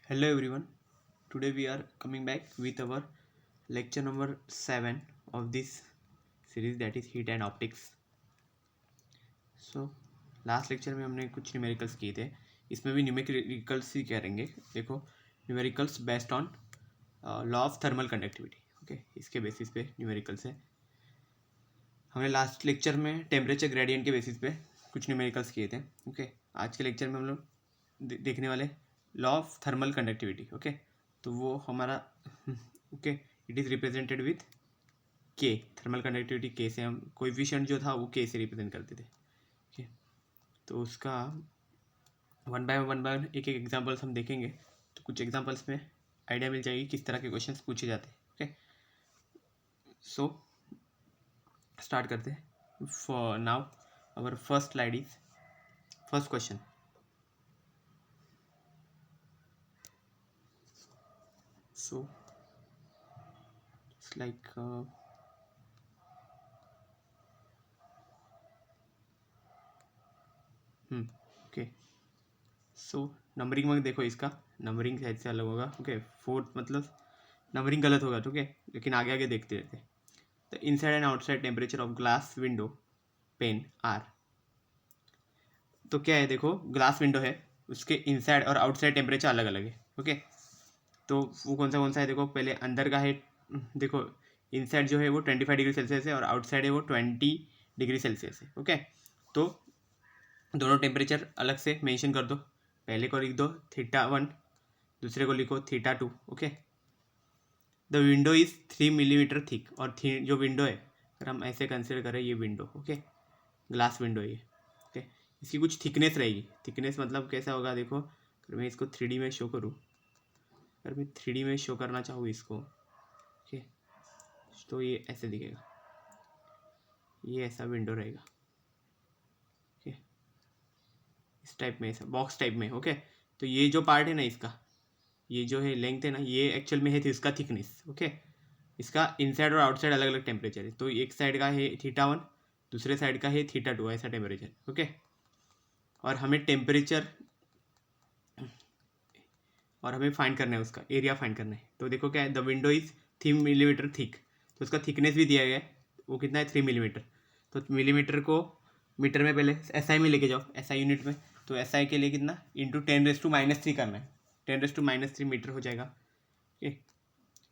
Hello everyone. Today we are coming back with our lecture number 7 of this series, that is heat and optics. So last lecture में हमने कुछ numericals किए थे. इसमें भी numericals ही करेंगे. देखो, numericals based on law of thermal conductivity. Okay, इसके बेसिस पे न्यूमेरिकल्स है. हमने लास्ट लेक्चर में टेम्परेचर ग्रेडियंट के बेसिस पे कुछ न्यूमेरिकल्स किए थे. ओके, आज के लेक्चर में हम लोग देखने वाले law of thermal conductivity. Okay, तो वो हमारा okay, it is represented with के. थर्मल कंडक्टिविटी के से हम कोएफिशिएंट जो था वो के से रिप्रेजेंट करते थे. ओके, तो उसका वन बाय वन एक एक एग्जांपल्स हम देखेंगे. तो कुछ एग्जांपल्स में आइडिया मिल जाएगी किस तरह के क्वेश्चंस पूछे जाते हैं. ओके, सो स्टार्ट करते हैं. For now our first slide is first question. So it's like okay, so numbering में देखो, इसका नंबरिंग शायद से अलग होगा. ओके, फोर्थ मतलब नंबरिंग गलत होगा. तो ओके, लेकिन आगे आगे देखते रहते. The inside and outside temperature of glass window pane are. तो क्या है, देखो ग्लास विंडो है, उसके इनसाइड और आउटसाइड टेम्परेचर अलग अलग है. ओके, तो वो कौन सा है, देखो पहले अंदर का है. देखो इनसाइड जो है वो 25 डिग्री सेल्सियस है और आउटसाइड है वो 20 डिग्री सेल्सियस है. ओके, तो दोनों टेम्परेचर अलग से मेंशन कर दो. पहले को लिख दो θ1, दूसरे को लिखो θ2. Okay, the window is 3 millimetre thick. और जो विंडो है, अगर हम ऐसे कंसिडर करें, ये विंडो ओके, ग्लास विंडो है ये. ओके, इसकी कुछ थिकनेस रहेगी. थिकनेस मतलब कैसा होगा, देखो अगर मैं इसको 3D में शो करूँ, अगर मैं 3D में शो करना चाहूँ इसको, ओके, तो ये ऐसे दिखेगा. ये ऐसा विंडो रहेगा. ओके, इस टाइप में, ऐसा बॉक्स टाइप में. ओके, तो ये जो पार्ट है ना, इसका ये जो है लेंथ है ना, ये एक्चुअल में है इसका थिकनेस. ओके, इसका इनसाइड और आउटसाइड अलग अलग टेम्परेचर है. तो एक साइड का है θ1, दूसरे साइड का है θ2, ऐसा टेम्परेचर. ओके, और हमें टेम्परेचर और हमें फाइंड करना है, उसका एरिया फाइंड करना है. तो देखो क्या है, the window is 3 millimetre thick. तो उसका थिकनेस भी दिया गया है, वो कितना है, 3 मिलीमीटर. तो मिलीमीटर को मीटर में पहले SI में लेके जाओ, SI यूनिट में. तो SI के लिए कितना, इंटू 10⁻³ करना है. 10⁻³ मीटर हो जाएगा. Okay,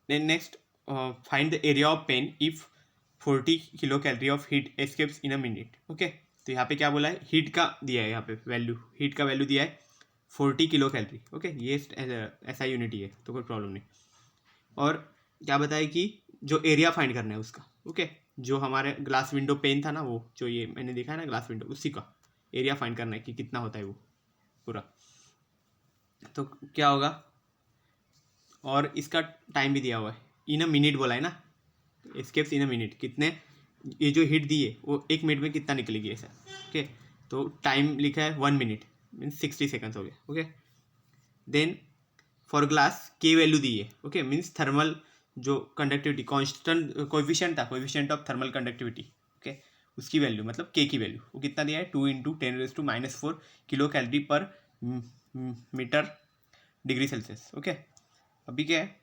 then next, find the area of pane if 40 kilo calorie of heat escapes in a minute. Okay, तो यहाँ पे क्या बोला है, हीट का दिया है, यहाँ पे वैल्यू, हीट का वैल्यू दिया है 40 किलो कैलोरी. ओके, ये SI यूनिट ही है, तो कोई प्रॉब्लम नहीं. और क्या बताया कि जो एरिया फाइंड करना है उसका. ओके, जो हमारे ग्लास विंडो पेन था ना, वो जो ये मैंने देखा है ना ग्लास विंडो, उसी का एरिया फाइंड करना है कि कितना होता है वो पूरा. तो क्या होगा, और इसका टाइम भी दिया हुआ है, इन अ मिनट बोला है ना, एस्केप्स इन अ मिनट, कितने ये जो हीट दी है वो 1 मिनट में कितना निकलेगी ऐसा. ओके, तो टाइम लिखा है 1 मिनट, मीन्स 60 सेकेंड्स हो गया. ओके, देन फॉर ग्लास के वैल्यू दी है. ओके, मीन्स थर्मल जो कंडक्टिविटी कांस्टेंट कोएफिशिएंट था, coefficient of thermal conductivity. Okay, उसकी वैल्यू मतलब के की वैल्यू वो कितना दिया है, 2 × 10⁻⁻⁴ kilo calorie per metre degree Celsius. Okay, अभी क्या है,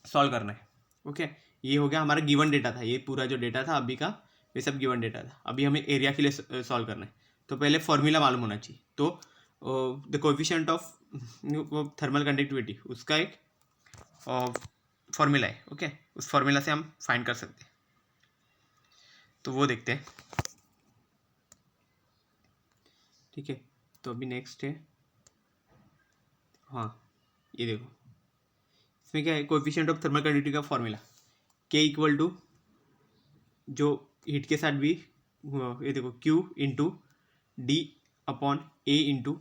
सॉल्व करना है. ओके, ये हो गया हमारा गिवन डेटा था, ये पूरा जो डेटा था अभी का, ये सब गिवन डेटा था. अभी हमें एरिया के लिए सॉल्व करना है. तो पहले फॉर्मूला मालूम होना चाहिए. तो the coefficient of thermal conductivity, उसका एक फॉर्मूला है. ओके, उस फॉर्मूला से हम फाइंड कर सकते हैं. तो वो देखते हैं. ठीक है, तो अभी नेक्स्ट है, हाँ ये देखो, इसमें क्या है, कोएफिशिएंट ऑफ थर्मल कंडक्टिविटी का फॉर्मूला के इक्वल टू, जो हीट के साथ भी, ये देखो Q into D/A into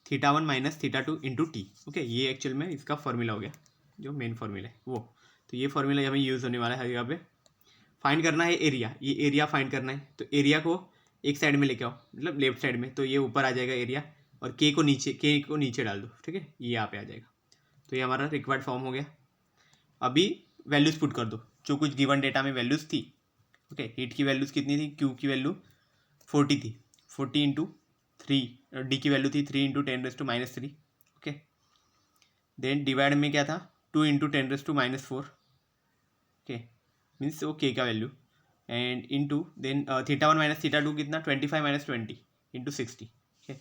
θ1 - θ2 into T. Okay, ये एक्चुअल में इसका फॉर्मूला हो गया, जो मेन फॉर्मूला है वो. तो ये फॉर्मूला हमें यूज़ होने वाला है हर जगह पे. फाइंड करना है एरिया, ये एरिया फाइंड करना है. तो एरिया को एक साइड में लेके आओ, मतलब लेफ्ट साइड में, तो ये ऊपर आ जाएगा एरिया, और के को नीचे डाल दो. ठीक है, ये यहाँ पे आ जाएगा. तो ये हमारा रिक्वायर्ड फॉर्म हो गया. अभी वैल्यूज़ पुट कर दो, जो कुछ गिवन डेटा में वैल्यूज़ थी. ओके, हीट की वैल्यूज़ कितनी थी, क्यू की वैल्यू 40 थी, 40 × 3, डी की वैल्यू थी 3 × 10⁻³ ओके, देन डिवाइड में क्या था 2 इंटू 10⁻⁻⁴, ओके, मीन्स वो के का value, and into then θ1 minus θ2 कितना 25 माइनस 20 इंटू 60, ओके।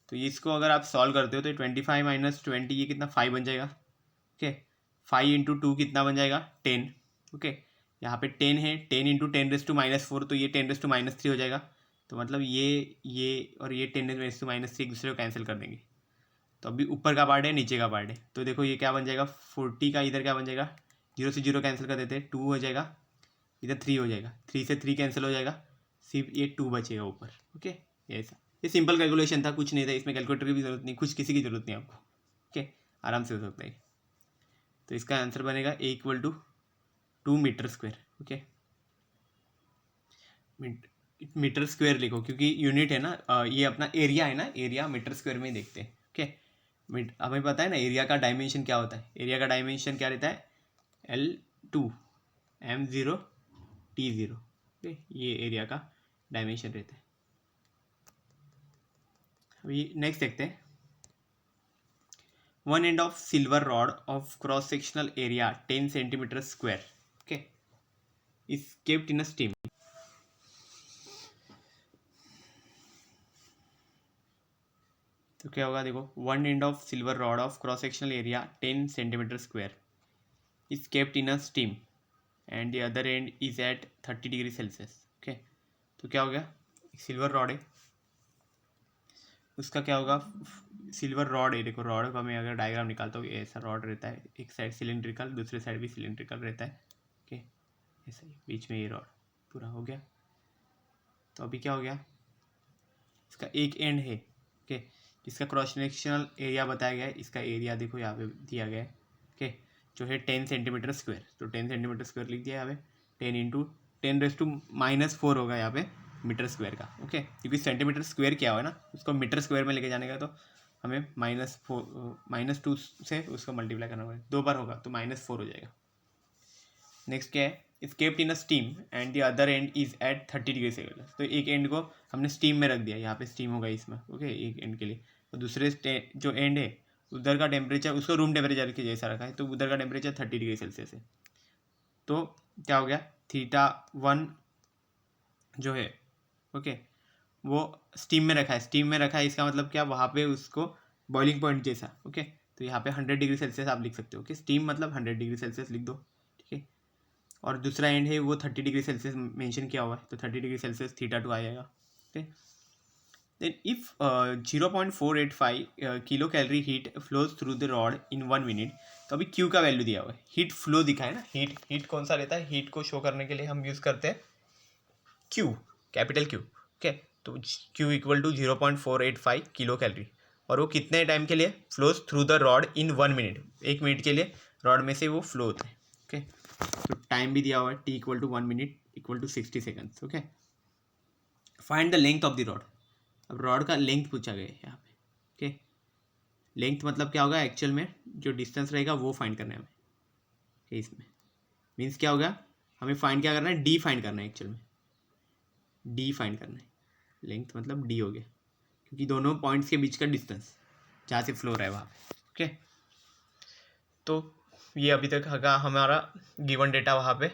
तो ये इसको अगर आप सॉल्व करते हो तो 25 माइनस 20 ये कितना 5 बन जाएगा, ओके। 5 इंटू 2 कितना बन जाएगा 10, ओके। यहाँ पे 10 है, 10 इंटू 10⁻⁴ तो ये 10⁻³ हो जाएगा। तो मतलब ये और ये 10⁻³ एक दूसरे को कैंसिल कर देंगे। तो अभी ऊपर का पार्ट है, नीचे का पार्ट है, तो देखो ये क्या बन जाएगा 40 का इधर क्या बन जाएगा, 0 से 0 कैंसिल कर देते हैं, 2 हो जाएगा, इधर 3 हो जाएगा, 3 से 3 कैंसिल हो जाएगा, सिर्फ ये 2 बचेगा ऊपर, ओके। ये ऐसा, ये सिंपल कैलकुलेशन था, कुछ नहीं था इसमें, कैलकुलेटर की भी जरूरत नहीं, कुछ किसी की जरूरत नहीं आपको, ओके, आराम से हो सकता है। तो इसका आंसर बनेगा A = 2 metre square, okay. Metre square लिखो क्योंकि यूनिट है ना, ये अपना एरिया है ना, एरिया मीटर स्क्वायर में ही देखते हैं, ओके। हमें पता है ना एरिया का डायमेंशन क्या होता है, एरिया का डायमेंशन क्या रहता है L2 M0 T0, ओके, ये एरिया का डायमेंशन रहता है। अभी नेक्स्ट देखते हैं, one end of silver rod of cross sectional area 10 centimetre square, okay, is kept in a steam. तो क्या होगा देखो, one end of silver rod of cross sectional area 10 centimetre square is kept in a steam and the other end is at 30 degree Celsius, okay. तो क्या हो गया, silver rod है, उसका क्या होगा, सिल्वर रॉड है, देखो रॉड का मैं अगर डायग्राम निकालता हूँ ऐसा रॉड रहता है, एक साइड सिलिंड्रिकल, दूसरे साइड भी सिलिंड्रिकल रहता है, ओके, ऐसा ही बीच में ये रॉड पूरा हो गया। तो अभी क्या हो गया, इसका एक एंड है, ओके, जिसका क्रॉस सेक्शनल एरिया बताया गया है, इसका एरिया देखो यहाँ पे दिया गया है, ओके, जो है 10 सेंटीमीटर स्क्वायर। तो 10 सेंटीमीटर स्क्वायर लिख दिया यहाँ पे, 10 इंटू 10⁻⁻⁴ होगा यहाँ पे मीटर स्क्वायर का, ओके, क्योंकि सेंटीमीटर स्क्वायर क्या हुआ ना, उसको मीटर स्क्वायर में लेके जाने का, तो हमें -2 से उसको मल्टीप्लाई करना पड़ेगा, 2 बार होगा तो -4 हो जाएगा। नेक्स्ट क्या है, is kept in a steam and the other end is at 30 degree Celsius. तो एक एंड को हमने स्टीम में रख दिया, यहाँ पे स्टीम होगा इसमें, ओके, एक एंड के लिए। तो दूसरे जो एंड है उधर का टेम्परेचर उसको रूम टेम्परेचर के जैसा रखा है, तो उधर का टेम्परेचर 30 डिग्री सेल्सियस है। तो क्या हो गया, θ1 जो है, ओके, वो स्टीम में रखा है, स्टीम में रखा है, इसका मतलब क्या, वहाँ पे उसको बॉइलिंग पॉइंट जैसा, ओके। तो यहाँ पे 100 डिग्री सेल्सियस आप लिख सकते हो, ओके, स्टीम मतलब 100 डिग्री सेल्सियस लिख दो, ठीक है। और दूसरा एंड है वो 30 डिग्री सेल्सियस मेंशन किया हुआ है, तो 30 डिग्री सेल्सियस θ2 आ जाएगा, okay. Then if 0.485 kilo calorie heat flows through the rod in 1 minute. तो अभी क्यू का वैल्यू दिया हुआ है, हीट फ्लो दिखा है ना, हीट कौन सा रहता है, हीट को शो करने के लिए हम यूज़ करते हैं क्यू, कैपिटल क्यू, ओके। तो क्यू = 0.485 किलो कैलोरी, और वो कितने टाइम के लिए, flows through the rod in 1 minute, 1 minute के लिए रॉड में से वो फ्लो होता है, ओके। तो टाइम भी दिया हुआ है, T = 1 minute = 60 seconds, okay. Find the length of the rod. अब रॉड का लेंथ पूछा गया है यहाँ पे, ओके। लेंथ मतलब क्या होगा, एक्चुअल में जो डिस्टेंस रहेगा वो फाइंड करना है हमें, okay, इसमें मीन्स क्या होगा, हमें फाइंड क्या करना है, डी फाइंड करना है, एक्चुअल में डी फाइंड करना है, लेंथ मतलब डी हो गया, क्योंकि दोनों पॉइंट्स के बीच का डिस्टेंस जहाँ से फ्लो रहा है वहाँ पे, ओके। तो ये अभी तक हमारा गिवन डेटा वहाँ पे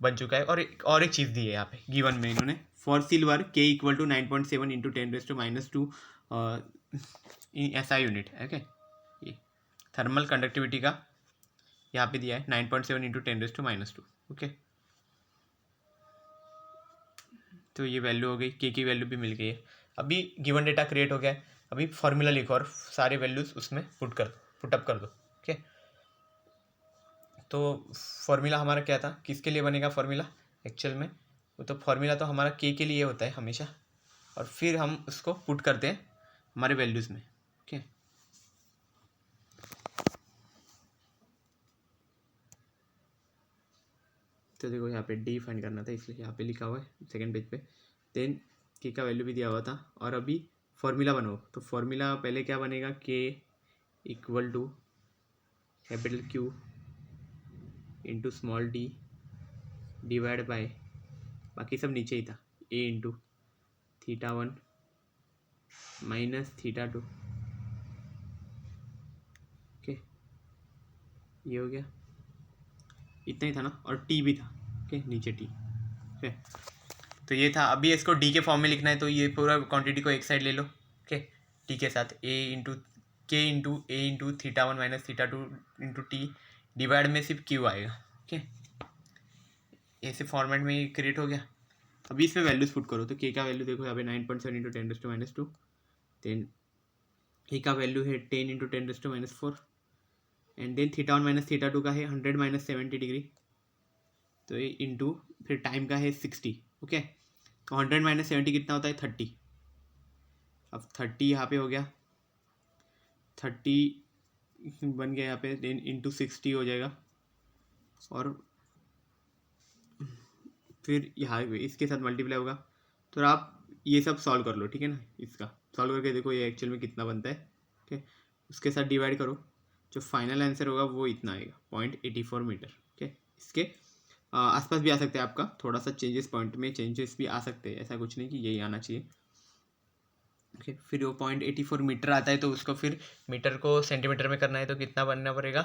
बन चुका है। और एक चीज़ दी है यहाँ पे गिवन में इन्होंने, for silver K = 9.7 into 10⁻⁻² SI unit, okay. ये थर्मल कंडक्टिविटी का यहाँ पे दिया है 9.7 इंटू 10⁻², ओके। तो ये वैल्यू हो गई, K की वैल्यू भी मिल गई है। अभी गिवन डेटा क्रिएट हो गया है, अभी फॉर्मूला लिखो और सारे वैल्यूज उसमें पुटअप कर दो, ओके। तो फॉर्मूला हमारा क्या था, किसके लिए बनेगा फॉर्मूला, एक्चुअल में वो तो फॉर्मूला तो हमारा K के लिए होता है हमेशा, और फिर हम उसको पुट करते हैं हमारे वैल्यूज़ में, ओके। तो देखो यहाँ पे डी फाइंड करना था, इसलिए यहाँ पे लिखा हुआ है सेकंड पेज पे। देन K का वैल्यू भी दिया हुआ था, और अभी फॉर्मूला बनाओ। तो फॉर्मूला पहले क्या बनेगा, K = capital Q into small d divide by, बाकी सब नीचे ही था, A इंटू θ1 माइनस θ2, ओके। ये हो गया, इतना ही था ना, और टी भी था। ओके, नीचे टी। ओके, तो ये था। अभी इसको डी के फॉर्म में लिखना है, तो ये पूरा क्वांटिटी को एक साइड ले लो। ओके, टी के साथ A into K into A into theta one minus theta two into T, divide में सिर्फ क्यू आएगा। ओके, ऐसे फॉर्मेट में ये क्रिएट हो गया। अभी इसमें वैल्यूज पुट करो, तो के का वैल्यू देखो यहाँ पे 9.7 इंटू 10⁻², देन ए का वैल्यू है 10 into 10⁻⁴, and then theta one minus theta two का है 100 माइनस 70 डिग्री, तो ये इंटू फिर टाइम का है 60। ओके, तो 100 माइनस 70 कितना होता है 30। अब 30 यहाँ पे हो गया, 30 बन गया यहाँ पे, देन इंटू 60 हो जाएगा, और फिर यहाँ इसके साथ मल्टीप्लाई होगा। तो आप ये सब सॉल्व कर लो, ठीक है ना। इसका सॉल्व करके देखो ये एक्चुअल में कितना बनता है। ओके, उसके साथ डिवाइड करो, जो फाइनल आंसर होगा वो इतना आएगा 0.84 मीटर। ओके, इसके आसपास भी आ सकते हैं, आपका थोड़ा सा चेंजेस, पॉइंट में चेंजेस भी आ सकते हैं, ऐसा कुछ नहीं कि यही आना चाहिए। ओके, फिर वो 0.84 मीटर आता है, तो उसको फिर मीटर को सेंटीमीटर में करना है, तो कितना बनना पड़ेगा,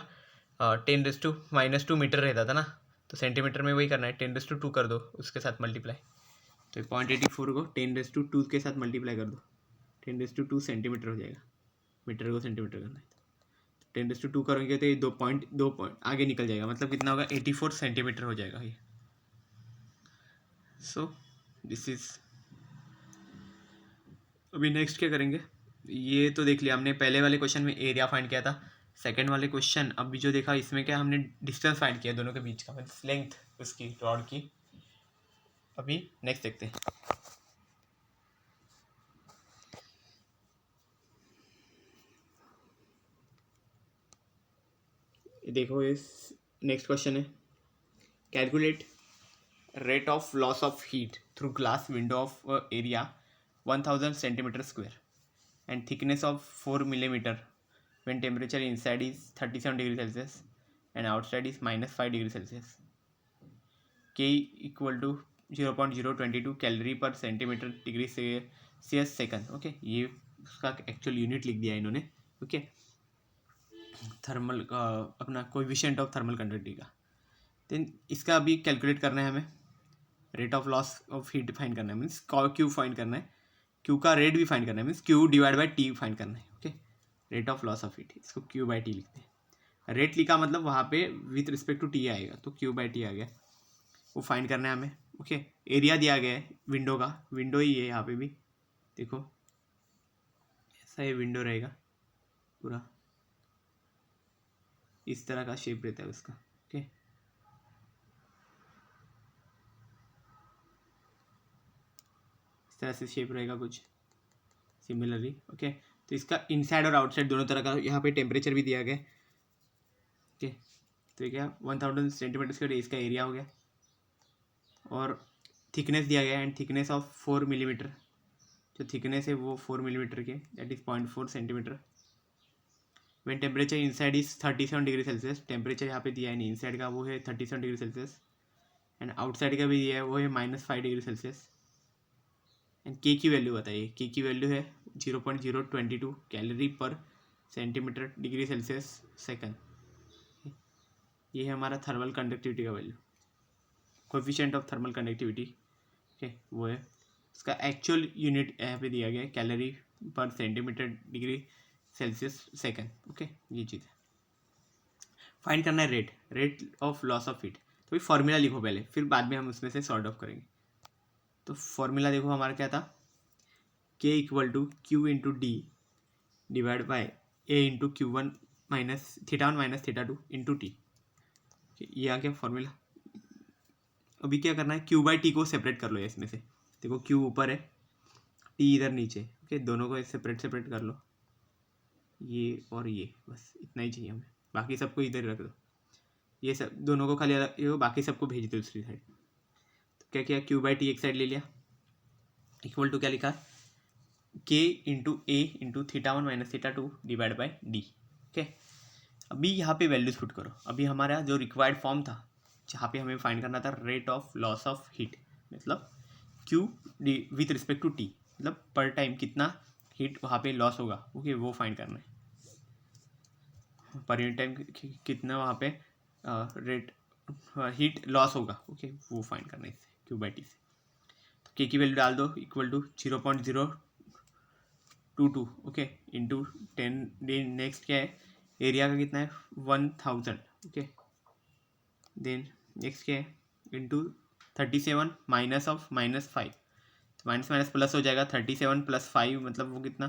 10⁻² मीटर रहता था ना, तो सेंटीमीटर में वही करना है, 10⁻² कर दो उसके साथ मल्टीप्लाई। तो 0.84 को 10⁻² के साथ मल्टीप्लाई कर दो, 10⁻² सेंटीमीटर हो जाएगा। मीटर को सेंटीमीटर करना है, 10⁻² करोगे तो ये 2 पॉइंट आगे निकल जाएगा, मतलब कितना होगा 84 सेंटीमीटर हो जाएगा ये। So this is. अभी नेक्स्ट क्या करेंगे, ये तो देख लिया हमने, पहले वाले क्वेश्चन में एरिया फाइंड किया था। सेकंड वाले क्वेश्चन अभी जो देखा, इसमें क्या हमने डिस्टेंस फाइंड किया दोनों के बीच का, मतलब लेंथ उसकी रॉड की। अभी नेक्स्ट देखते हैं। देखो इस नेक्स्ट क्वेश्चन है, calculate rate of loss of heat through glass window of area 1000 centimetre square and thickness of 4 millimetre when temperature inside is 37 degree Celsius and outside is -5 degree Celsius. K equal to 0.022 calorie पर centimetre degree Celsius second. Okay, ये उसका actual unit लिख दिया इन्होंने। Okay, thermal अपना coefficient of thermal conductivity का। Then इसका अभी कैलकुलेट करना है हमें, rate of loss of heat find करना है, मीन्स क्यू फाइंड करना है, क्यू का रेट भी फाइंड करना है, means Q divide by T find करना है। Okay, rate of loss of heat, इसको क्यू बाई टी लिखते हैं। रेट लिखा मतलब वहाँ पे विथ रिस्पेक्ट टू टी आएगा, तो क्यू बाई टी आ गया, वो फाइंड करना है हमें। ओके, एरिया दिया गया है विंडो का, विंडो ही है यहाँ पे भी, देखो ऐसा ये विंडो रहेगा पूरा, इस तरह का शेप रहता है उसका। ओके, इस तरह से शेप रहेगा कुछ सिमिलरली। ओके, तो इसका इनसाइड और आउटसाइड दोनों तरह का यहाँ पे टेम्परेचर भी दिया गया। ओके, तो क्या 1000 सेंटीमीटर स्क्वायर इसका एरिया हो गया, और थिकनेस दिया गया एंड थिकनेस ऑफ 4 मिलीमीटर, जो थिकनेस है वो 4 मिलीमीटर के, that is 0.4 centimetre. When temperature inside is 37 degree Celsius, temperature यहाँ पे दिया है नहीं, इनसाइड का वो है 37 डिग्री सेल्सियस, एंड आउटसाइड का भी दिया है वो है -5 डिग्री सेल्सियस। एंड के की वैल्यू बताइए, के की वैल्यू है 0.022 कैलोरी पर सेंटीमीटर डिग्री सेल्सियस सेकंड। ये है हमारा थर्मल कंडक्टिविटी का value, coefficient of thermal conductivity. Okay, वो है उसका एक्चुअल यूनिट यहाँ पे दिया गया है, कैलोरी पर centimetre degree Celsius second. Okay, ये चीज़ है। फाइंड करना है rate of loss of heat, तो फॉर्मूला लिखो पहले, फिर बाद में हम उसमें से सॉर्ट ऑफ करेंगे। तो फॉर्मूला देखो हमारा क्या था, K equal to Q into D divide by A into Q1 minus theta 2 into T. ये आ गया फॉर्मूला। अभी क्या करना है, क्यू बाई टी को सेपरेट कर लो इसमें से, देखो क्यू ऊपर है, टी इधर नीचे। ओके, दोनों को सेपरेट कर लो, ये और ये, बस इतना ही चाहिए हमें, बाकी सबको इधर रख दो, ये सब दोनों को खाली अलग, ये बाकी सबको भेज दो दूसरी साइड। तो क्या किया, क्यू बाई टी एक साइड ले लिया, इक्वल टू क्या लिखा है, के into A into theta 1 minus theta 2 divide by D. Okay, अभी यहाँ पे वैल्यूज पुट करो। अभी हमारा जो रिक्वायर्ड फॉर्म था, जहाँ पे हमें फाइंड करना था rate of loss of heat, मतलब Q D with respect to T, मतलब पर टाइम कितना हीट वहाँ पे लॉस होगा। ओके, वो फाइंड करना है। पर यूनिट टाइम कितना वहाँ पे रेट हीट लॉस होगा, ओके, वो फाइंड करना है इससे क्यू बाई टी से। तो के की वैल्यू डाल दो equal to 0.022, okay, into 10। Next क्या है, एरिया का कितना है 1000, ओके। देन नेक्स्ट क्या है, इंटू 37 माइनस ऑफ -5, तो माइनस माइनस प्लस हो जाएगा, 37 + 5 मतलब वो कितना,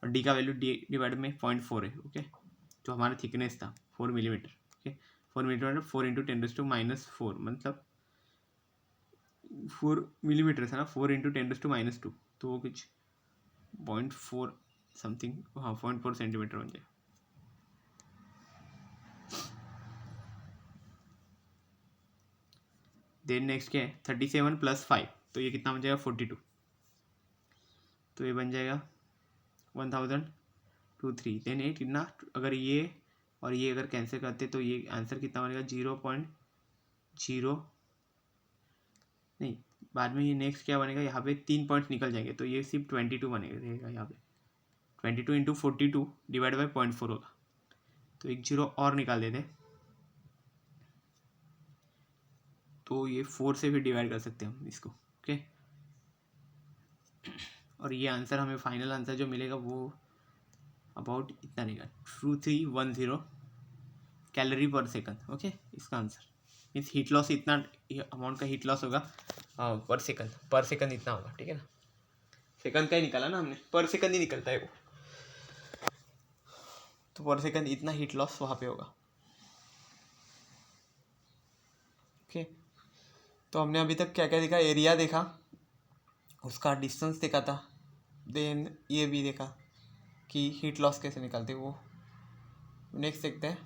और डी का वैल्यू डी डिवाइड में 0.4 है, ओके। जो हमारा थिकनेस था 4 मिलीमीटर, ओके, 4 मिलीमीटर 4 × 10⁻⁴ मतलब 4 मिलीमीटर था ना, 4 × 10⁻², तो वो कुछ 0.4 समथिंग, हाँ 0.4 सेंटीमीटर बन जाए। देन नेक्स्ट क्या है 37 + 5, तो ये कितना बन जाएगा 42, तो ये बन जाएगा 1023। देन ये कितना, अगर ये और ये अगर कैंसिल करते तो ये आंसर कितना बनेगा 0.0 नहीं, बाद में ये नेक्स्ट क्या बनेगा, यहाँ पे 3 पॉइंट्स निकल जाएंगे, तो ये सिर्फ 22 बनेगा, रहेगा यहाँ पे 22 × 42 डिवाइड बाई 0.4 होगा, तो एक जीरो और निकाल देते, तो ये 4 से भी डिवाइड कर सकते हैं हम इसको, ओके। और ये आंसर हमें फाइनल आंसर जो मिलेगा वो अबाउट इतना रहेगा 2310 कैलोरी पर सेकंड, ओके। इसका आंसर मीन्स हीट लॉस इतना अमाउंट का हीट लॉस होगा पर सेकंड इतना होगा, ठीक है ना। सेकंड का ही निकाला ना हमने, पर सेकंड ही निकलता है वो, तो पर सेकंड इतना हीट लॉस वहाँ पे होगा, ओके। तो हमने अभी तक क्या क्या देखा, एरिया देखा, उसका डिस्टेंस देखा था, देन ये भी देखा कि हीट लॉस कैसे निकालते वो। नेक्स्ट देखते हैं,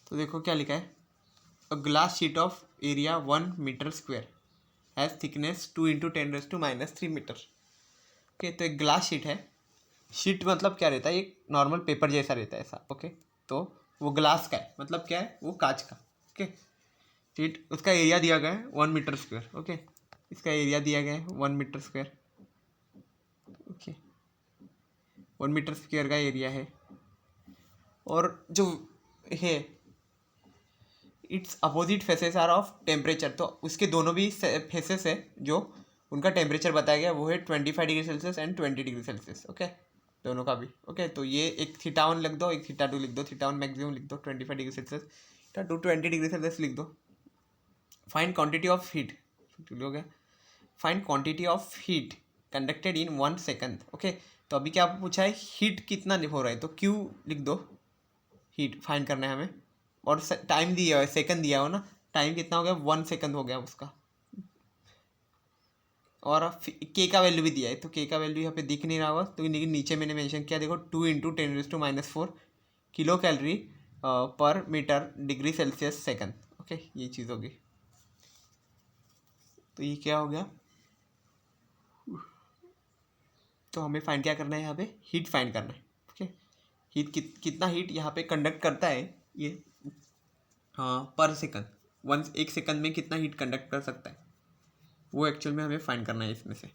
तो देखो क्या लिखा है, a glass sheet of area 1 metre square has thickness 2 × 10⁻³ metre, okay. तो एक ग्लास शीट है, शीट मतलब क्या रहता है, एक नॉर्मल पेपर जैसा रहता है ऐसा, ओके। तो वो ग्लास का है, मतलब क्या है, वो कांच का, ओके। शीट, उसका एरिया दिया गया है 1 मीटर स्क्वायर, ओके। इसका एरिया दिया गया है 1 metre square, okay. 1 metre square का एरिया है, और जो है its opposite faces are of temperature, तो उसके दोनों भी फेसेस है जो उनका टेम्परेचर बताया गया वो है 25°C एंड 20°C, ओके, दोनों का भी, ओके। तो ये एक θ1 लिख दो, एक θ2 लिख दो, θ1 मैक्सिमम लिख दो 25°C, θ2 20°C लिख दो। फाइंड क्वांटिटी ऑफ हीट, हो गया, find quantity of heat conducted in 1 second, okay. तो अभी क्या पूछा है, हीट कितना हो रहा है, तो क्यू लिख दो, हीट फाइंड करना है हमें, और टाइम दिया हुआ है, सेकंड दिया हो ना, टाइम कितना हो गया 1 सेकंड हो गया उसका, और के का वैल्यू भी दिया है, तो के का वैल्यू यहाँ पे दिख नहीं रहा होगा, तो नीचे मैंने मेंशन किया, देखो 2 × 10⁻⁴ kilo calorie per metre degree Celsius second, okay, ये चीज़ होगी। तो ये क्या हो गया, तो हमें फाइंड क्या करना है, यहाँ पे हीट फाइंड करना है, ओके। हीट कितना हीट यहाँ पे कंडक्ट करता है ये, हाँ, पर सेकंड, एक सेकंड में कितना हीट कंडक्ट कर सकता है, वो एक्चुअल में हमें फाइंड करना है इसमें से।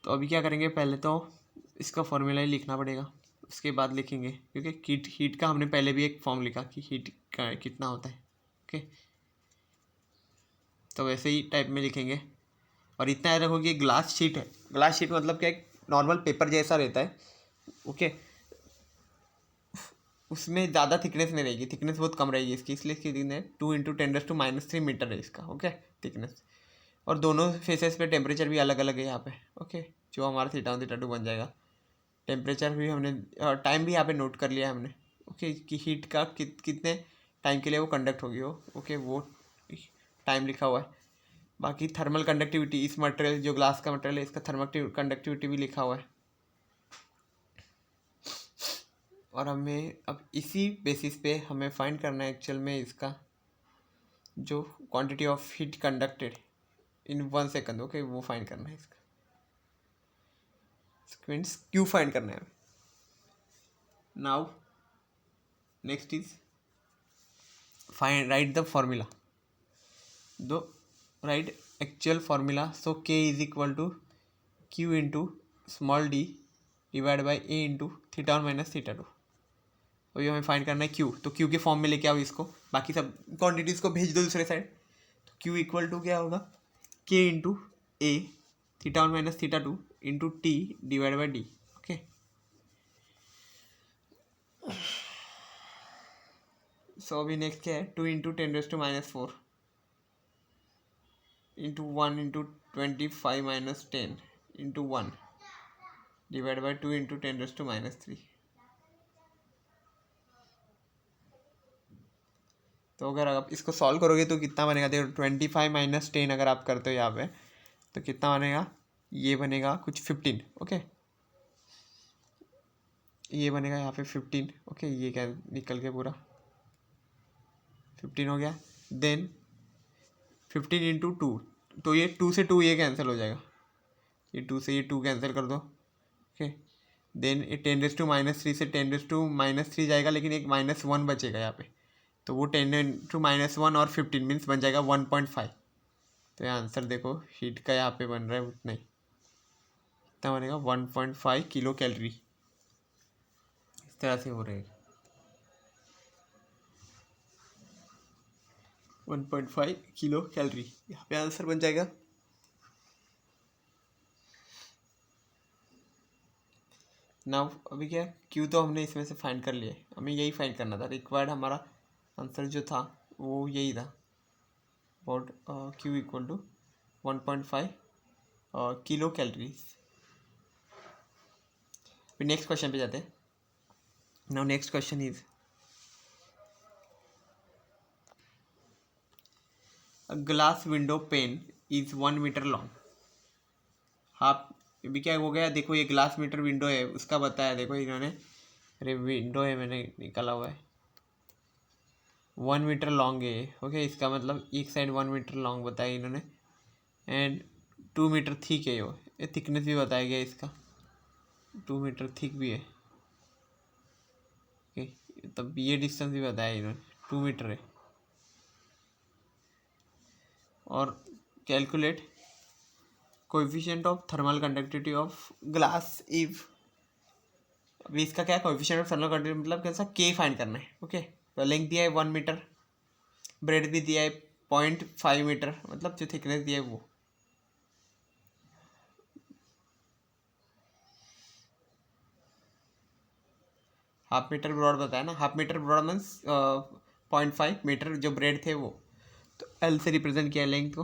तो अभी क्या करेंगे, पहले तो इसका फॉर्मूला ही लिखना पड़ेगा, उसके बाद लिखेंगे, क्योंकि हीट का हमने पहले भी एक फॉर्म लिखा कि हीट का कितना होता है, ओके। तो वैसे ही टाइप में लिखेंगे, और इतना याद रखो कि ग्लास शीट है, ग्लास शीट मतलब क्या, एक नॉर्मल पेपर जैसा रहता है, ओके। उसमें ज़्यादा थिकनेस नहीं रहेगी, थिकनेस बहुत कम रहेगी इसकी, इसलिए इसकी थिकनेस 2 × 10⁻³ मीटर है इसका, ओके, थिकनेस। और दोनों फेसेस पे टेम्परेचर भी अलग अलग है यहाँ पे, ओके, जो हमारा θ1 θ2 बन जाएगा। टेम्परेचर भी हमने, टाइम भी यहाँ पे नोट कर लिया हमने, ओके, कि हीट का कितने टाइम के लिए वो कंडक्ट होगी वो, ओके, वो टाइम लिखा हुआ है। बाकी थर्मल कंडक्टिविटी, इस मटेरियल जो ग्लास का मटेरियल है इसका थर्मल कंडक्टिविटी भी लिखा हुआ है। और हमें अब इसी बेसिस पे हमें फाइंड करना है एक्चुअल में इसका जो quantity of heat conducted in 1 second, okay, वो फाइंड करना है इसका, मीन्स क्यू फाइंड करना है। Now next is find right the formula to write actual formula. So K is equal to Q into small D divide by A into theta one minus theta two. तो ये हमें find करना है Q. तो Q के form में लेके आओ इसको, बाकी सब क्वांटिटीज़ को भेज दो दूसरे साइड. तो क्यू इक्वल टू क्या होगा, K into A theta one minus theta two into T divide by D. Okay, so अभी नेक्स्ट क्या है, 2 into 10⁻⁻⁴ into 1 into 25⁻10 into 1 divide by 2 into 10⁻³ तो अगर आप इसको सॉल्व करोगे तो कितना बनेगा, देखो 25 - 10 अगर आप करते हो यहाँ पे तो कितना बनेगा, ये बनेगा कुछ 15. ओके, ये बनेगा यहाँ पे 15. ओके, ये क्या निकल के पूरा 15 हो गया. देन 15 इंटू 2, तो ये 2 से 2 ये कैंसिल हो जाएगा, ये 2 से ये 2 कैंसिल कर दो. ओके, देन ये 10⁻³ से 10⁻³ जाएगा, लेकिन एक -1 बचेगा यहाँ पे, तो वो 10⁻1 और 15 मीन्स बन जाएगा 1.5. तो ये आंसर देखो हीट का यहाँ पे बन रहा है उतना ही, कितना बनेगा 1.5 किलो कैलोरी. इस तरह से हो रहेगा 1.5 किलो कैलोरी, यहाँ पे आंसर बन जाएगा. नाउ अभी क्या क्यू तो हमने इसमें से फाइंड कर लिया, हमें यही फाइंड करना था. रिक्वायर्ड हमारा आंसर जो था वो यही था, about Q equal to 1.5 kilo calories. फिर नेक्स्ट क्वेश्चन पे जाते हैं. Now next question is a glass window pane is 1 metre long. Half अभी क्या हो गया, देखो ये ग्लास मीटर विंडो है उसका बताया, देखो इन्होंने, अरे विंडो है मैंने निकाला हुआ है, 1 मीटर लॉन्ग है. ओके, इसका मतलब एक साइड 1 मीटर लॉन्ग बताया इन्होंने, एंड 2 मीटर थिक है. ये थिकनेस भी बताया गया इसका, 2 मीटर थिक भी है. ओके, तब ये डिस्टेंस भी बताया इन्होंने 2 मीटर है. और calculate coefficient of thermal conductivity of glass if. अभी इसका क्या है, कोएफिशिएंट ऑफ थर्मल कंडक्टिविटी मतलब कैसा, के फाइंड करना है. ओके, तो लेंथ दिया है 1 मीटर, ब्रेड भी दिया है 0.5 मीटर, मतलब जो थिकनेस दिया है वो. हाफ मीटर ब्रॉड बताया ना, half metre broad means 0.5 metre जो ब्रेड थे वो. तो एल से रिप्रेजेंट किया लेंथ को,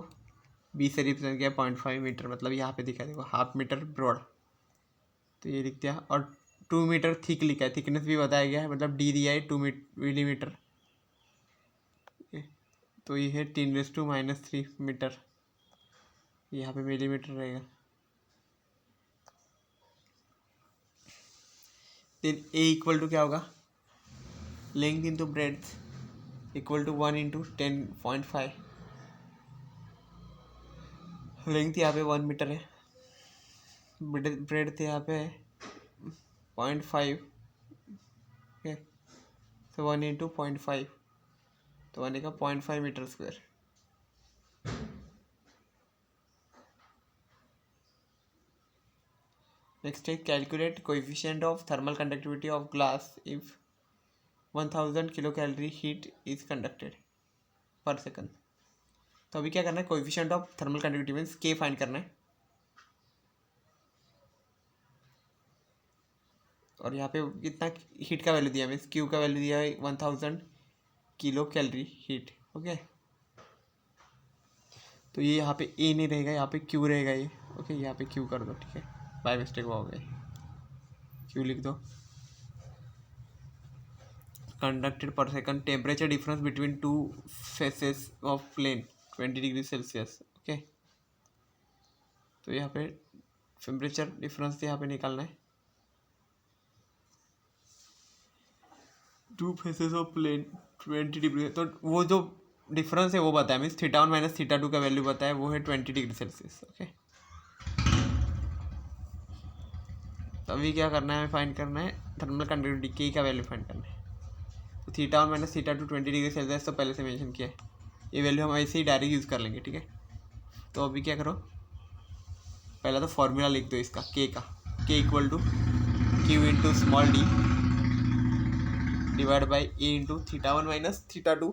बी से रिप्रेजेंट किया 0.5 मीटर, मतलब यहाँ पे दिखा देखो हाफ मीटर ब्रॉड, तो ये लिख दिया. और 2 मीटर थिक लिखा है, थिकनेस भी बताया गया है, मतलब डी दिया है 2 मिलीमीटर, तो ये है 10⁻³ मीटर, यहाँ पे मिलीमीटर रहेगा. देन ए इक्वल टू क्या होगा, length into breadth equal to 1 into 10.5. Length यहाँ पे 1 मीटर है, ब्रेड्थ यहाँ पे 0.5. ओके, तो 1 इंटू 0.5 तो बनेगा 0.5 मीटर स्क्वायर. नेक्स्ट है calculate coefficient of thermal conductivity of glass if 1000 kilo calorie heat is conducted per second. तो अभी क्या करना है, coefficient of thermal conductivity means के फाइंड करना है. और यहाँ पे कितना हीट का वैल्यू दिया, मीन्स क्यू का वैल्यू दिया है 1000 किलो कैलोरी हीट. ओके, तो ये यहाँ पे ए नहीं रहेगा, यहाँ पे क्यू रहेगा ये. ओके, यहाँ पे क्यू कर दो, ठीक है, बाय मिस्टेक हो गई, क्यू लिख दो. Conducted per second, temperature difference between 2 faces of plane 20 degree Celsius. Okay, तो यहाँ पे टेम्परेचर डिफरेंस यहाँ पे निकालना है, 2 फेसेस ऑफ प्लेन 20 डिग्री, तो वो जो डिफरेंस है वो बताया, मीन्स थीटा 1 माइनस थीटा 2 का वैल्यू बताया, वो है 20 डिग्री सेल्सियस. ओके, तो अभी क्या करना है, हमें फाइंड करना है थर्मल कंडक्टिविटी के का वैल्यू फाइंड करना है. तो theta 1 minus theta 2 20 degree Celsius तो पहले से मेंशन किया है, ये वैल्यू हम ऐसे ही डायरेक्ट यूज़ कर लेंगे, ठीक है। तो अभी क्या करो, पहला तो फॉर्मूला लिख दो इसका के का, K equal to Q into small D divide by A into theta 1 minus theta 2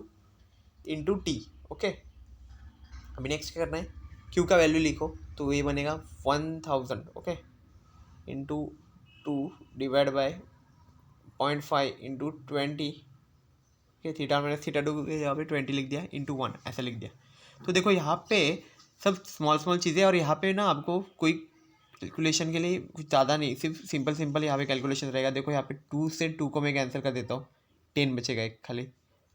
into T, okay. अभी नेक्स्ट क्या करना है, क्यू का वैल्यू लिखो, तो ये बनेगा 1000, okay, into 2 divide by 0.5 into 20, okay. Theta minus theta 2 यहाँ पे 20 लिख दिया, इंटू 1 ऐसा लिख दिया। तो देखो यहाँ पे सब स्मॉल स्मॉल चीज़ें, और यहाँ पे ना आपको कोई कैलकुलेशन के लिए कुछ ज़्यादा नहीं, सिर्फ सिंपल यहाँ पे कैलकुलेशन रहेगा। देखो यहाँ पे 2 से 2 को मैं कैंसिल कर देता हूँ, 10 बचेगा एक खाली,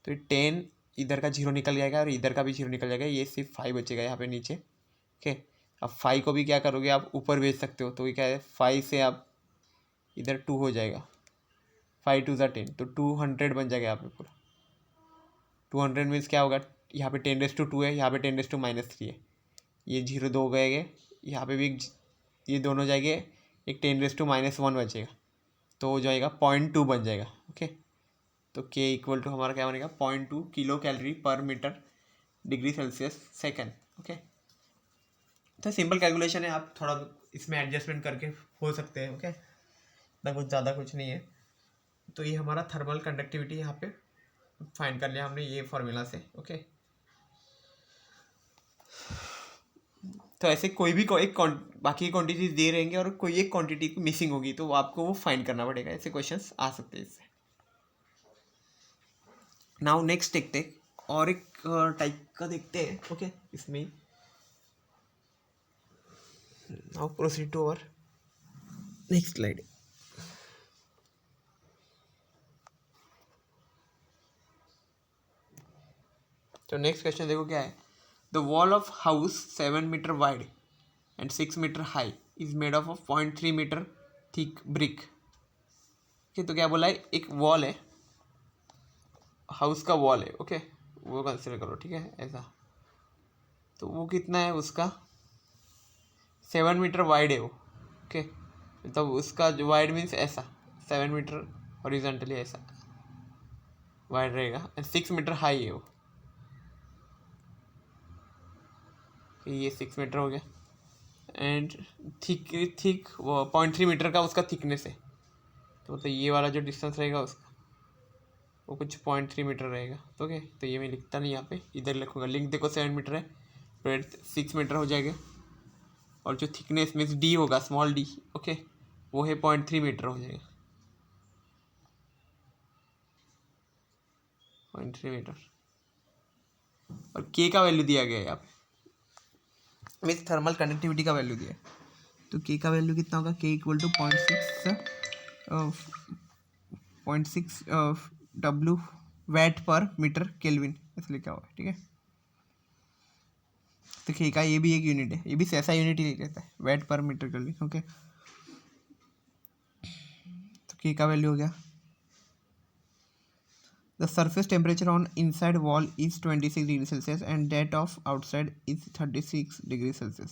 तो ये 10 इधर का 0 निकल जाएगा और इधर का भी 0 निकल जाएगा, ये सिर्फ 5 बचेगा यहाँ पे नीचे, ओके। अब 5 को भी क्या करोगे आप, ऊपर भेज सकते हो, तो ये क्या है 5 से आप इधर 2 हो जाएगा, 5 2 10, तो 200 बन जाएगा यहाँ पे पूरा। 200 मीन्स क्या होगा, यहाँ पे 10⁻² है, यहाँ पे 10⁻³ है, ये 0 2 गए, यहाँ पे भी ये दोनों जाएंगे, एक 10⁻⁻1 बचेगा, तो हो जाएगा 0.2 बन जाएगा, ओके। तो के इक्वल टू हमारा क्या बनेगा, 0.2 kilo calorie per metre degree Celsius second, okay. तो सिंपल कैलकुलेशन है, आप थोड़ा इसमें एडजस्टमेंट करके हो सकते हैं, ओके, ना कुछ ज़्यादा कुछ नहीं है। तो ये हमारा थर्मल कंडक्टिविटी यहाँ पे फाइंड कर लिया हमने ये फॉर्मूला से, ओके। तो ऐसे कोई भी एक बाकी क्वांटिटीज दे रहेंगे और कोई एक क्वांटिटी मिसिंग होगी, तो आपको वो फाइंड करना पड़ेगा, ऐसे क्वेश्चंस आ सकते हैं इससे। नाउ नेक्स्ट देखते हैं, और एक टाइप का देखते हैं, ओके, इसमें। Now proceed to our next slide. तो नेक्स्ट क्वेश्चन देखो क्या है, the wall of house 7 metre wide and 6 metre high is made of 0.3 metre thick brick, okay. तो क्या बोला है, एक वॉल है, हाउस का वॉल है, ओके, वो कंसिडर करो, ठीक है, ऐसा। तो वो कितना है उसका, 7 मीटर वाइड है वो, ओके। मतलब उसका जो वाइड मीन्स ऐसा 7 मीटर हॉरिजॉन्टली ऐसा वाइड रहेगा, एंड 6 मीटर हाई है वो, ये 6 मीटर हो गया, एंड थिक वो 0.3 मीटर का उसका थिकनेस है, तो ये वाला जो डिस्टेंस रहेगा उसका वो कुछ 0.3 मीटर रहेगा, ओके। तो ये मैं लिखता नहीं यहाँ पे, इधर लिखूँगा, लिंक देखो 7 मीटर है, ब्रेथ 6 मीटर हो जाएगा, और जो थिकनेस मीन्स डी होगा, स्मॉल डी, ओके, वो है 0.3 मीटर हो जाएगा, 0.3 मीटर। और के का वैल्यू दिया गया है यहाँ पे, मीन्स थर्मल कंडक्टिविटी का वैल्यू दिया है, तो के का वैल्यू कितना होगा, के इक्वल टू 0.6 W वैट पर मीटर केल्विन, इसलिए क्या हुआ, ठीक है। तो के का ये भी एक यूनिट है, ये भी ऐसा यूनिट ही रहता है, वैट पर मीटर केल्विन, ओके। तो के का वैल्यू हो गया, the surface temperature on inside wall is 26 degree Celsius and that of outside is 36 degree Celsius.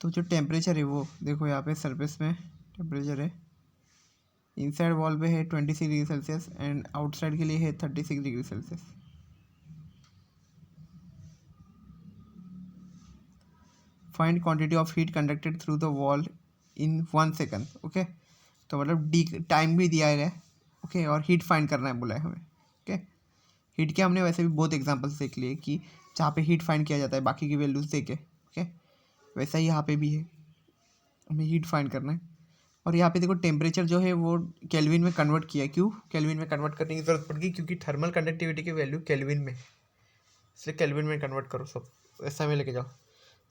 तो जो टेम्परेचर है वो देखो यहाँ पे सरफेस में टेम्परेचर है, इनसाइड वॉल पे है 26 डिग्री सेल्सियस एंड आउटसाइड के लिए है 36 degree Celsius. Find quantity of heat conducted through the wall in 1 second, okay. तो मतलब डी टाइम भी दिया गया है, ओके, और हीट फाइंड करना है बोला है हमें, ओके। हीट के हमने वैसे भी बहुत एग्जांपल्स देख लिए कि जहाँ पे हीट फाइंड किया जाता है बाकी की वैल्यूज दे के, ओके, वैसा ही यहाँ पे भी है, हमें हीट फाइंड करना है। और यहाँ पे देखो टेम्परेचर जो है वो केल्विन में कन्वर्ट किया है, क्यों केल्विन में कन्वर्ट करने की ज़रूरत पड़ गई, क्योंकि थर्मल कंडक्टिविटी की वैल्यू केल्विन में, इसलिए केल्विन में कन्वर्ट करो सब, ऐसा में लेके जाओ।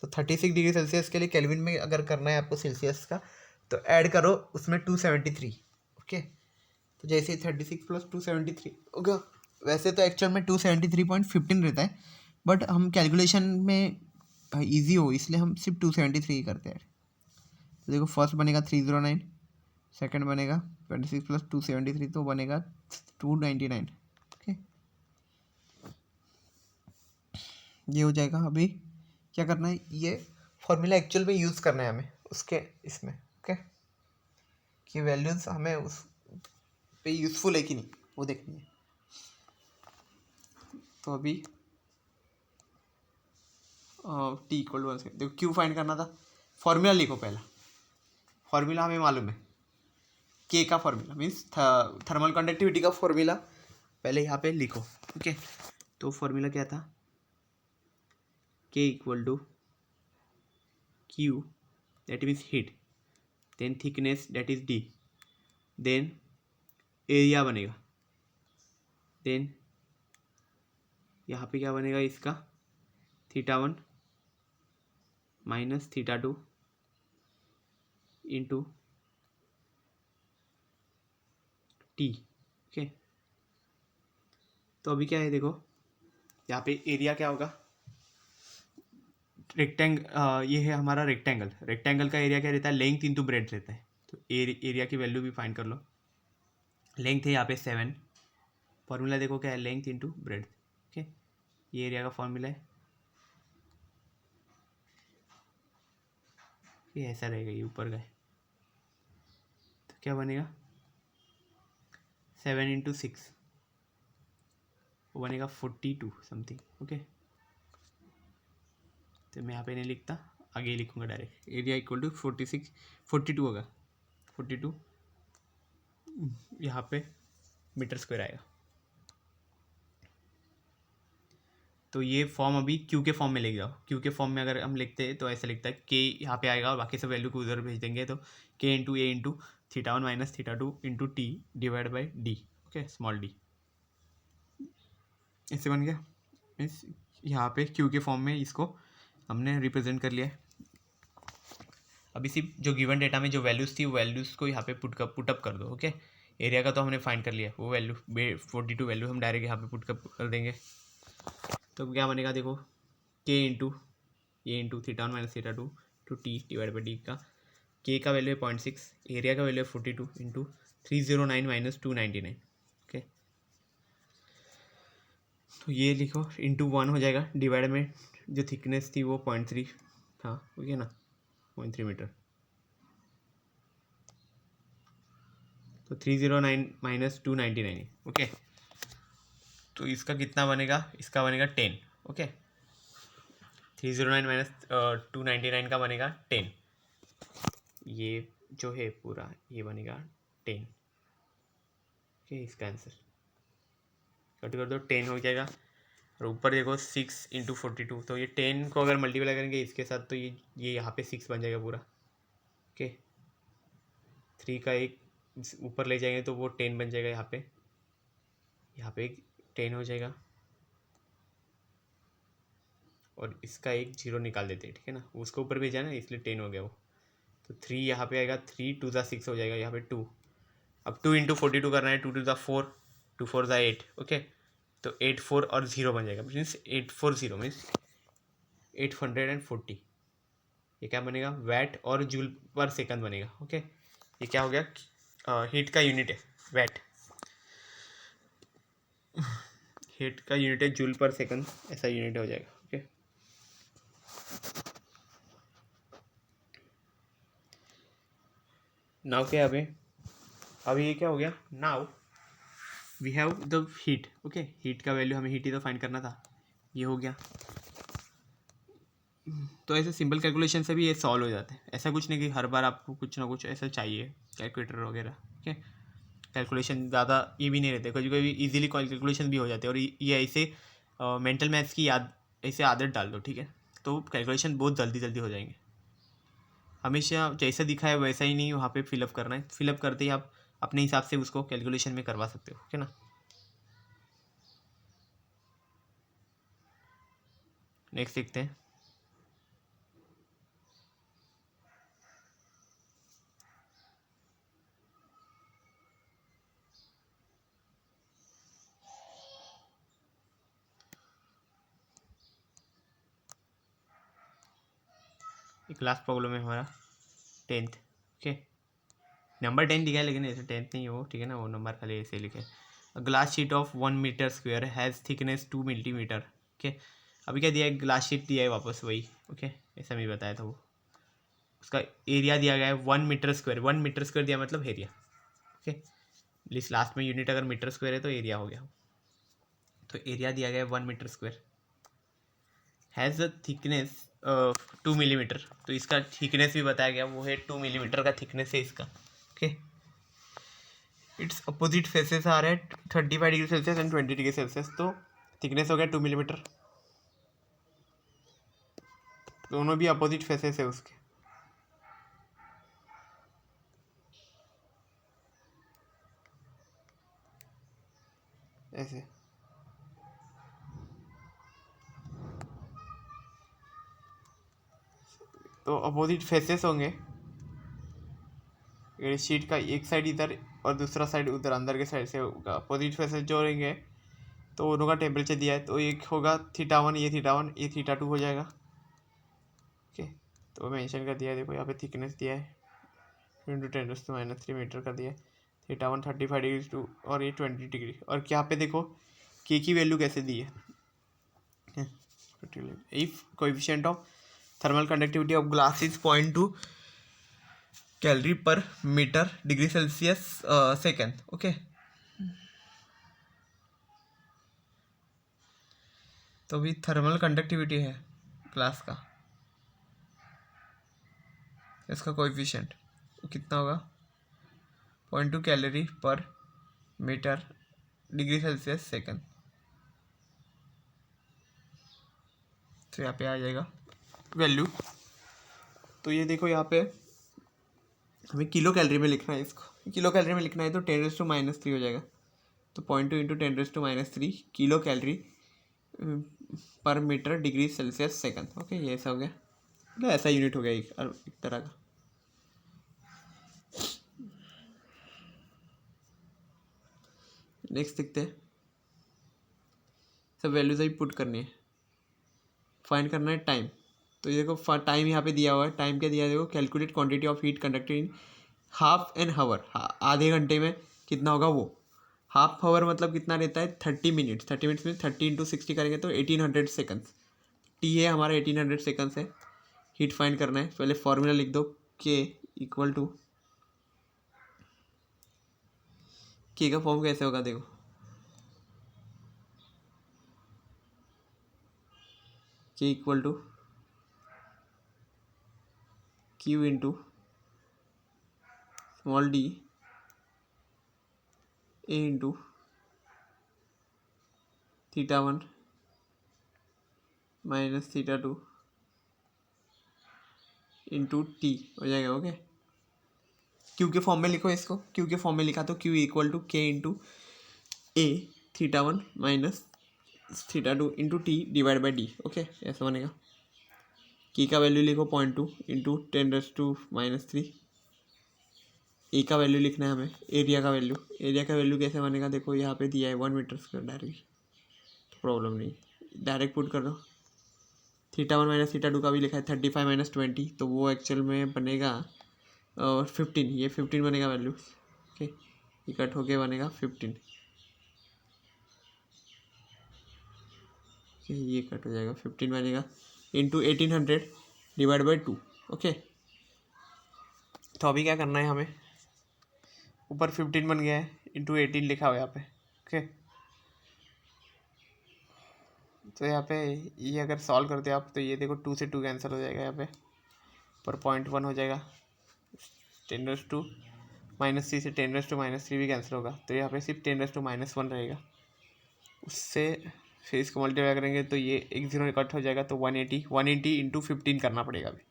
तो 36 डिग्री सेल्सियस के लिए केल्विन में अगर करना है आपको सेल्सियस का, तो ऐड करो उसमें 273, ओके। तो जैसे 36 प्लस 273 ओके। वैसे तो एक्चुअल में 273.15 रहता है, बट हम कैलकुलेशन में इजी हो इसलिए हम सिर्फ 273 ही करते हैं। तो देखो फर्स्ट बनेगा 309, सेकंड बनेगा 26 प्लस 273 तो बनेगा 299, ओके। ये हो जाएगा। अभी क्या करना है, ये फॉर्मूला एक्चुअल में यूज़ करना है हमें उसके इसमें, ओके, कि वैल्यूज़ हमें उस पे यूज़फुल है कि नहीं वो देखनी है। तो अभी टी इक्वल टू 1 सेकेंड, देखो क्यू फाइंड करना था। फॉर्मूला लिखो पहला, फॉर्मूला हमें मालूम है, के का फॉर्मूला मीन्स थर्मल कंडक्टिविटी का फॉर्मूला पहले यहाँ पे लिखो। ओके, तो फॉर्मूला क्या था, K equal to Q that means heat, then thickness that is D, then area बनेगा, देन यहाँ पे क्या बनेगा इसका, θ1 माइनस θ2 इंटू टी। ओके, तो अभी क्या है देखो, यहाँ पे एरिया क्या होगा, ये है हमारा रेक्टेंगल, रेक्टेंगल का एरिया क्या रहता है, लेंथ इंटू ब्रेड्थ रहता है। तो एरिया की वैल्यू भी फाइंड कर लो। लेंथ है यहाँ पे 7, फॉर्मूला देखो क्या है, लेंथ इंटू ब्रेड्थ। ओके, ये एरिया का फॉर्मूला है, ये ऐसा रहेगा, ये ऊपर का है। तो क्या बनेगा 7 इंटू 6, वो बनेगा 42 समथिंग। ओके, तो मैं यहाँ पे नहीं लिखता, आगे ही लिखूँगा डायरेक्ट। एरिया इक्वल टू 42 होगा, 42 यहाँ पे मीटर स्क्वायर आएगा। तो ये फॉर्म अभी क्यू के फॉर्म में ले जाओ। क्यू के फॉर्म में अगर हम लिखते हैं तो ऐसा लिखता है, के यहाँ पे आएगा और बाकी सब वैल्यू को उधर भेज देंगे। तो K into A into θ1 minus θ2 into T divide by D. Okay, small D ऐसे बन गया। मीन्स यहाँ पे क्यू के फॉर्म में इसको हमने रिप्रेजेंट कर लिया है। अभी सिर्फ जो गिवन डेटा में जो वैल्यूज़ थी, वो वैल्यूज़ को यहाँ पे पुटअप कर दो। ओके, एरिया का तो हमने फाइंड कर लिया, वो वैल्यू 42 वैल्यू हम डायरेक्ट यहाँ पे पुटअप कर देंगे। तो क्या बनेगा देखो, K into A into θ1 minus θ2 to T divide by D का, के का वैल्यू है 0.6, एरिया का वैल्यू है 42 इंटू 309 माइनस 299। ओके, तो ये लिखो इंटू 1 हो जाएगा, डिवाइड में जो थिकनेस थी वो 0.3 था। ओके ना, 0.3 मीटर। तो 309 माइनस 299। ओके, तो इसका कितना बनेगा, इसका बनेगा 10। ओके, 309 माइनस 299 का बनेगा 10। ये जो है पूरा ये बनेगा 10। ओके, इसका आंसर कट कर दो, 10 हो जाएगा। और ऊपर देखो 6 इंटू 42, तो ये 10 को अगर मल्टीप्लाई करेंगे इसके साथ तो ये यहाँ पे 6 बन जाएगा पूरा। ओके, 3 का एक ऊपर ले जाएंगे तो वो 10 बन जाएगा, यहाँ पे एक 10 हो जाएगा, और इसका एक 0 निकाल देते हैं। ठीक है ना, उसको ऊपर भेजा ना इसलिए 10 हो गया वो। तो 3 यहाँ पे आएगा, 3 2 ज़ा 6 हो जाएगा, यहाँ पे 2। अब 2 इंटू 42 करना है, 2 2 ज़ा 4, 2 4 ज़ा 8। ओके, तो 8 4 और 0 बन जाएगा, मीन्स 840 मीन्स 840। ये क्या बनेगा, वैट और जूल पर सेकंड बनेगा। ओके, ये क्या हो गया, हीट का यूनिट है वैट, हीट का यूनिट है जूल पर सेकंड, ऐसा यूनिट हो जाएगा। ओके, नाउ क्या अभी ये क्या हो गया, now we have the heat. Okay, heat का वैल्यू हमें हीट ही तो फाइंड करना था, ये हो गया। तो ऐसे सिंपल कैलकुलेशन से भी ये सॉल्व हो जाता है। ऐसा कुछ नहीं कि हर बार आपको कुछ ना कुछ ऐसा चाहिए कैलकुलेटर वगैरह। ओके, कैलकुलेशन ज़्यादा ये भी नहीं रहते, कभी कभी इजीली कैलकुलेशन भी हो जाते हैं। और ये ऐसे मेंटल मैथ्स की ऐसे आदत डाल दो, ठीक है, तो कैलकुलेशन बहुत जल्दी जल्दी हो जाएंगे। हमेशा जैसा दिखा है वैसा ही नहीं वहाँ पे फिलअप करना है, फिलअप करते ही आप अपने हिसाब से उसको कैलकुलेशन में करवा सकते हो। ओके ना, नेक्स्ट देखते हैं। एक लास्ट प्रॉब्लम है हमारा 10th। ओके, नंबर 10 लिखा है लेकिन ऐसे 10th नहीं है वो, ठीक है ना, वो नंबर खाली ऐसे लिखे। Glass sheet of 1 metre square has thickness 2 millimetre. Okay, अभी क्या दिया है, ग्लास शीट दिया है वापस वही। ओके, ऐसा मैं बताया था वो, उसका एरिया दिया गया है 1 मीटर स्क्वायर। 1 मीटर स्क्वायर दिया मतलब एरिया। ओके, लास्ट में यूनिट अगर मीटर स्क्वायर है तो एरिया हो गया। तो एरिया दिया गया है 1 metre square, has a thickness 2 millimetre. तो इसका थिकनेस भी बताया गया, वो है 2 मिलीमीटर का थिकनेस है इसका। ओके, इट्स अपोजिट फेसेस आ रहे हैं 35 degree Celsius and 20 degree Celsius. तो थिकनेस हो गया 2 मिलीमीटर, दोनों भी अपोजिट फेसेस है उसके। ऐसे तो अपोजिट फेसेस होंगे, शीट का एक साइड इधर और दूसरा साइड उधर अंदर के साइड से होगा। अपोजिट फेसेस जो रहेंगे तो उनका टेम्परेचर दिया है, तो एक होगा θ1, ये θ1, ये θ2 हो जाएगा। ओके, तो मेंशन कर दिया है, देखो यहाँ पे थिकनेस दिया है 10⁻³ मीटर का दिया है। θ1 35 डिग्री टू और ये 20 डिग्री। और यहाँ पे देखो के की वैल्यू कैसे दी है, if coefficient of thermal conductivity of glass is 0.2 calorie per metre degree Celsius second. Okay, तो अभी थर्मल कंडक्टिविटी है ग्लास का, इसका कोएफिशिएंट कितना होगा 0.2 calorie per metre degree Celsius second. तो यहाँ पे आ जाएगा वैल्यू। तो ये देखो यहाँ पे हमें किलो कैलोरी में लिखना है, इसको किलो कैलोरी में लिखना है तो 10⁻³ हो जाएगा। तो 0.2 into 10⁻³ kilo calorie per metre degree Celsius second. Okay, ये ऐसा हो गया, मतलब ऐसा यूनिट हो गया एक तरह का। नेक्स्ट देखते हैं, सब वैल्यूज अभी पुट करनी है, फाइंड करना है टाइम। तो ये देखो टाइम यहाँ पे दिया हुआ है, टाइम क्या दिया है देखो, calculate quantity of heat conducted in half an hour, आधे घंटे में कितना होगा वो। हाफ आवर मतलब कितना रहता है 30 मिनट्स, 30 मिनट्स में 30 इंटू 60 करेंगे तो 1800 सेकंड्स। टी है हमारा 1800 सेकंड्स है। हीट फाइंड करना है, पहले फॉर्मूला लिख दो, के इक्वल टू, के का फॉर्म कैसे होगा देखो, K equal to Q into small D A into θ1 minus θ2 into T हो जाएगा। ओके, क्यू के फॉर्म में लिखो इसको, क्यू के फॉर्म में लिखा तो Q equal to K into A θ1 minus θ2 into T divide by D. Okay, ऐसा बनेगा। की का वैल्यू लिखो 0.2 इंटू 10⁻³ ए का वैल्यू लिखना है हमें, एरिया का वैल्यू, एरिया का वैल्यू कैसे बनेगा देखो, यहाँ पे दिया है 1 मीटर स्क्वायर डायरेक्ट, प्रॉब्लम नहीं, डायरेक्ट पुट कर दो। θ1 माइनस θ2 का भी लिखा है 35 माइनस 20, तो वो एक्चुअल में बनेगा 15, ये 15 बनेगा वैल्यू। ओके, ये कट होके बनेगा 15, ये कट हो जाएगा 15 बनेगा इंटू 1800 डिवाइड बाई 2। ओके, तो अभी क्या करना है हमें, ऊपर 15 बन गया है, इंटू 18 लिखा हुआ यहाँ पे। ओके, तो यहाँ पे ये अगर सॉल्व करते हैं आप तो ये देखो 2 से 2 कैंसिल हो जाएगा, यहाँ पे पर 0.1 हो जाएगा, 10⁻³ से 10⁻³ भी कैंसिल होगा, तो यहाँ पे सिर्फ 10⁻⁻1 रहेगा। उससे फिर इसको मल्टीप्लाई करेंगे तो ये एक जीरो कट हो जाएगा, तो 180 इंटू 15 करना पड़ेगा अभी।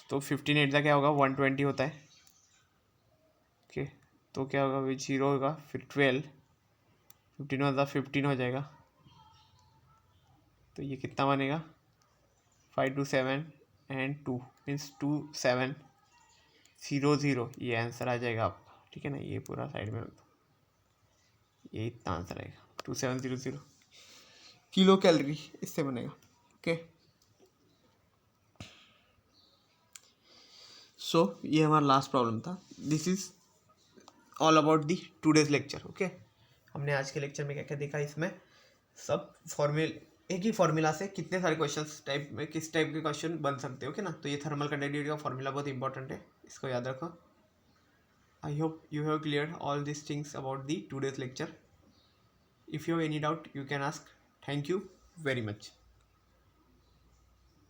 तो 15 8 का क्या होगा 120 होता है। ओके, तो क्या होगा अभी 0 होगा, फिर 12, 15 होता 15 हो जाएगा, तो ये कितना बनेगा 5 2 7 एंड 2 मीन्स 2 7 0 0, ये आंसर आ जाएगा आपका। ठीक है ना, ये पूरा साइड में ये इतना आंसर आएगा 2700 किलो कैलोरी इससे बनेगा। ओके, सो ये हमारा लास्ट प्रॉब्लम था। This is all about the today's lecture. Okay, हमने आज के लेक्चर में क्या क्या देखा, इसमें सब एक ही फॉर्मूला से कितने सारे क्वेश्चंस टाइप में किस टाइप के क्वेश्चन बन सकते हो। ओके ना, तो ये थर्मल कंडक्टिविटी का फॉर्मूला बहुत इंपॉर्टेंट है, इसको याद रखो। I hope you have cleared all these things about the today's lecture. If you have any doubt, you can ask. Thank you very much.